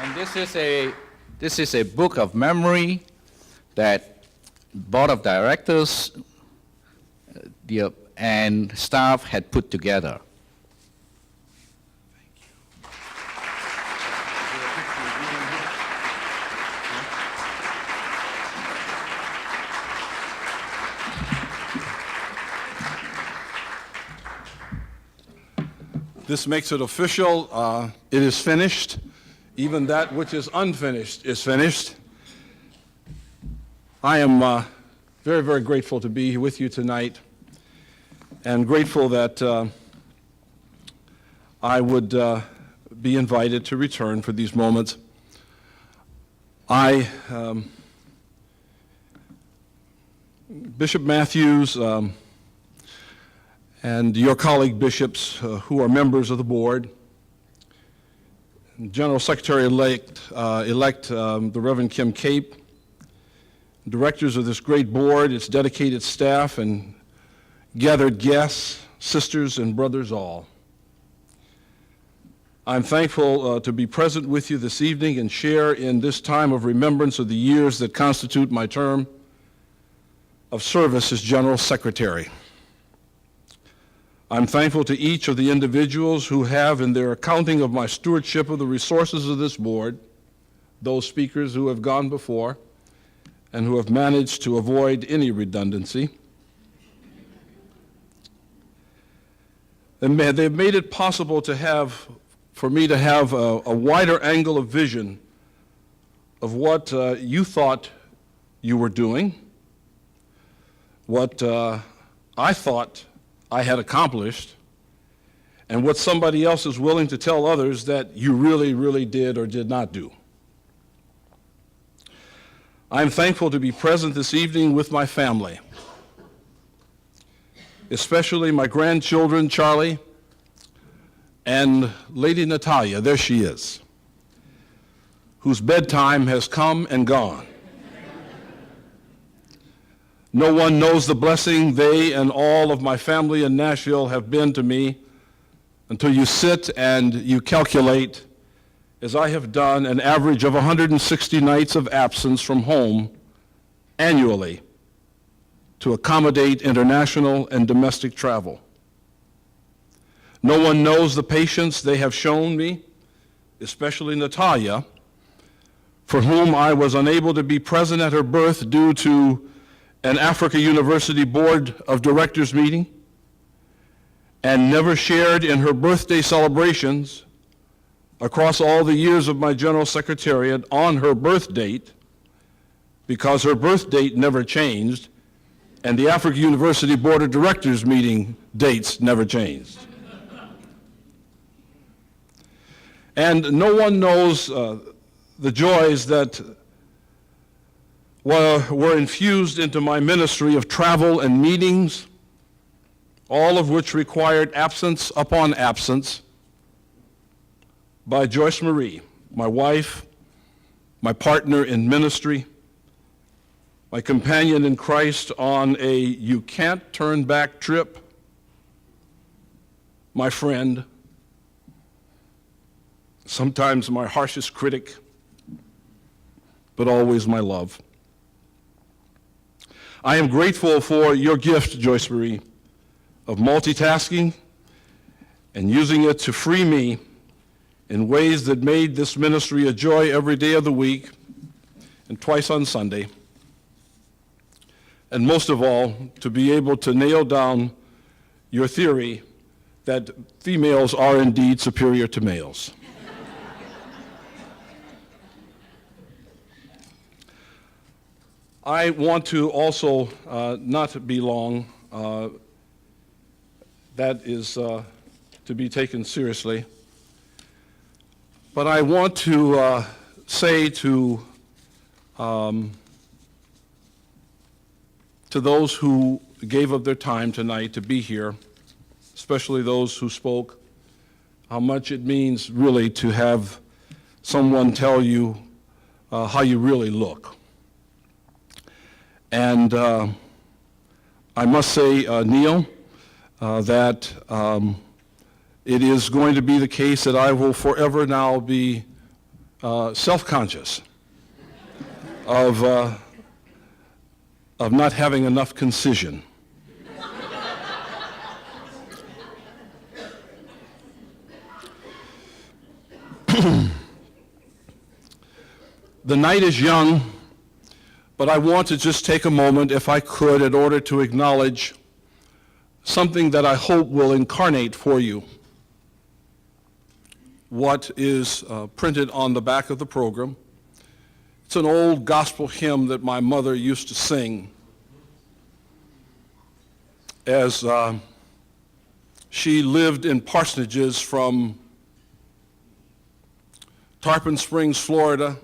And this is a book of memory that board of directors and staff had put together. This makes it official. It is finished. Even that which is unfinished is finished. I am very, very grateful to be with you tonight, and grateful that I would be invited to return for these moments. Bishop Matthews, and your colleague bishops who are members of the board, General Secretary-elect the Reverend Kim Cape, directors of this great board, its dedicated staff, and gathered guests, sisters and brothers all. I'm thankful to be present with you this evening and share in this time of remembrance of the years that constitute my term of service as General Secretary. I'm thankful to each of the individuals who have, in their accounting of my stewardship of the resources of this board, those speakers who have gone before and who have managed to avoid any redundancy. And they've made it possible for me to have a wider angle of vision of what you thought you were doing, what I thought I had accomplished, and what somebody else is willing to tell others that you really, really did or did not do. I'm thankful to be present this evening with my family, especially my grandchildren, Charlie, and Lady Natalia, there she is, whose bedtime has come and gone. No one knows the blessing they and all of my family in Nashville have been to me until you sit and you calculate, as I have done, an average of 160 nights of absence from home annually to accommodate international and domestic travel. No one knows the patience they have shown me, especially Natalia, for whom I was unable to be present at her birth due to an Africa University Board of Directors meeting, and never shared in her birthday celebrations across all the years of my General Secretariat on her birth date, because her birth date never changed, and the Africa University Board of Directors meeting dates never changed. And no one knows the joys that were infused into my ministry of travel and meetings, all of which required absence upon absence, by Joyce Marie, my wife, my partner in ministry, my companion in Christ on a you-can't-turn-back trip, my friend, sometimes my harshest critic, but always my love. I am grateful for your gift, Joyce Marie, of multitasking and using it to free me in ways that made this ministry a joy every day of the week and twice on Sunday. And most of all, to be able to nail down your theory that females are indeed superior to males. I want to also not be long. That is to be taken seriously. But I want to say to those who gave up their time tonight to be here, especially those who spoke, how much it means really to have someone tell you how you really look. And I must say, Neil, that it is going to be the case that I will forever now be self-conscious of not having enough concision. The night is young, but I want to just take a moment, if I could, in order to acknowledge something that I hope will incarnate for you what is printed on the back of the program. It's an old gospel hymn that my mother used to sing as she lived in parsonages from Tarpon Springs, Florida,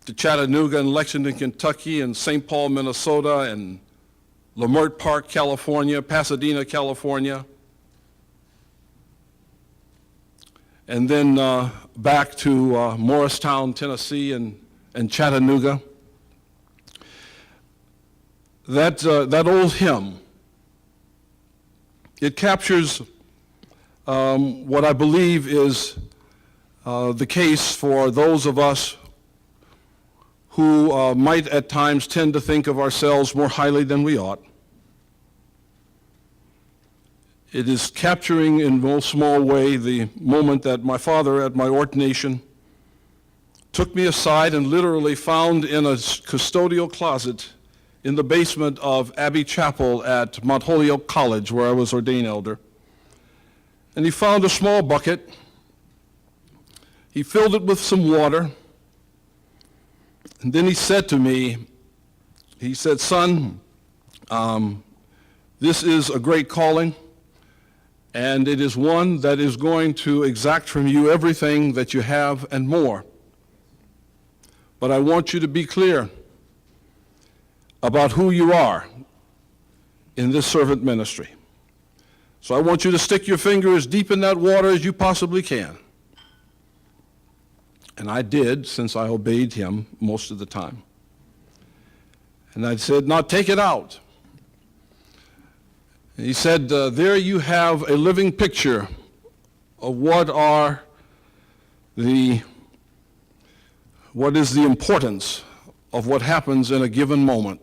to Chattanooga and Lexington, Kentucky, and St. Paul, Minnesota, and Leimert Park, California, Pasadena, California, and then back to Morristown, Tennessee, and Chattanooga. That old hymn, it captures what I believe is the case for those of us who might at times tend to think of ourselves more highly than we ought. It is capturing in no small way the moment that my father at my ordination took me aside and literally found in a custodial closet in the basement of Abbey Chapel at Mount Holyoke College, where I was ordained elder. And he found a small bucket. He filled it with some water. And then he said to me, he said, "Son, this is a great calling, and it is one that is going to exact from you everything that you have and more. But I want you to be clear about who you are in this servant ministry. So I want you to stick your finger as deep in that water as you possibly can." And I did, since I obeyed him most of the time. And I said, "Now take it out." And he said, "There you have a living picture of what is the importance of what happens in a given moment.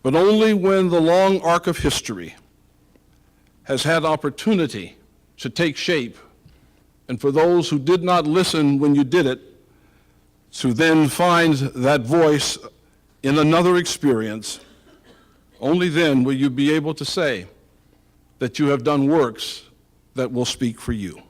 But only when the long arc of history has had opportunity to take shape, and for those who did not listen when you did it, to then find that voice in another experience, only then will you be able to say that you have done works that will speak for you."